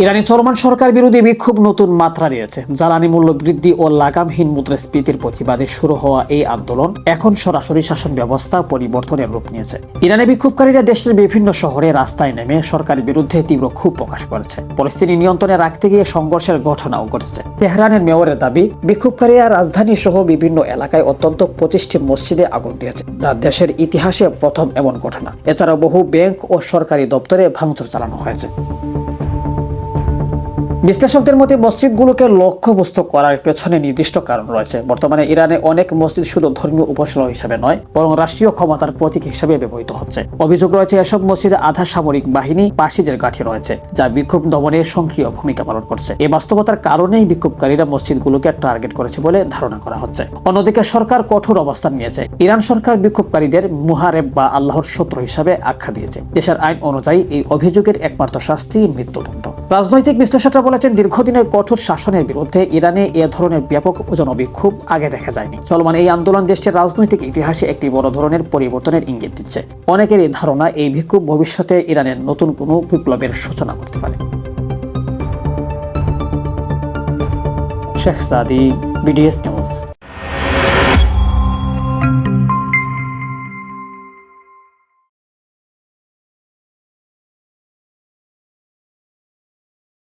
ইরানি চলমান সরকার বিরোধী বিক্ষোভ নতুন মাত্রা নিয়েছে। জ্বালানি মূল্য বৃদ্ধি ও লাগামহীন মুদ্রাস্ফীতির প্রতিবাদে শুরু হওয়া এই আন্দোলন এখন সরাসরি শাসন ব্যবস্থা পরিবর্তনের রূপ নিয়েছে। ইরানে বিক্ষোভকারীরা দেশের বিভিন্ন শহরে রাস্তায় নেমে সরকারের বিরুদ্ধে তীব্র ক্ষোভ প্রকাশ করেছে। পরিস্থিতি নিয়ন্ত্রণে রাখতে গিয়ে সংঘর্ষের ঘটনাও ঘটেছে। তেহরানের মেয়রের দাবি, বিক্ষোভকারীরা রাজধানী সহ বিভিন্ন এলাকায় অত্যন্ত 25টি মসজিদে আগুন দিয়েছে, যা দেশের ইতিহাসে প্রথম এমন ঘটনা। এছাড়াও বহু ব্যাংক ও সরকারি দপ্তরে ভাঙচুর চালানো হয়েছে। বিশ্লেষকদের মতে মসজিদগুলোকে লক্ষ্যবস্তু করার পেছনে নির্দিষ্ট কারণ রয়েছে। বর্তমানে ইরানে অনেক মসজিদ শুধু ধর্মীয় উপাসনা হিসেবে নয়, বরং রাষ্ট্রীয় ক্ষমতার প্রতীক হিসেবে ব্যবহৃত হচ্ছে। অভিযোগ রয়েছে এসব মসজিদে আধা সামরিক বাহিনী পার্সিদের ঘাঁটি রয়েছে, যা বিক্ষোভ দমনে সক্রিয় ভূমিকা পালন করছে। এই বাস্তবতার কারণেই বিক্ষোভকারীরা মসজিদগুলোকে টার্গেট করেছে বলে ধারণা করা হচ্ছে। অন্যদিকে সরকার কঠোর অবস্থান নিয়েছে। ইরান সরকার বিক্ষোভকারীদের মুহারেব বা আল্লাহর শত্রু হিসাবে আখ্যা দিয়েছে। দেশের আইন অনুযায়ী এই অভিযোগের একমাত্র শাস্তি মৃত্যুদণ্ড। রাজনৈতিক বিশ্লেষকরা বলেছেন, দীর্ঘদিনের কঠোর শাসনের বিরুদ্ধে ইরানে এ ধরনের ব্যাপক জনবিক্ষোভ আগে দেখা যায়নি। চলমান এই আন্দোলন দেশটির রাজনৈতিক ইতিহাসে একটি বড় ধরনের পরিবর্তনের ইঙ্গিত দিচ্ছে। অনেকের এই ধারণা, এই বিক্ষোভ ভবিষ্যতে ইরানের নতুন কোনো বিপ্লবের সূচনা করতে পারে। শেখ সাদি, বিডিএস নিউজ।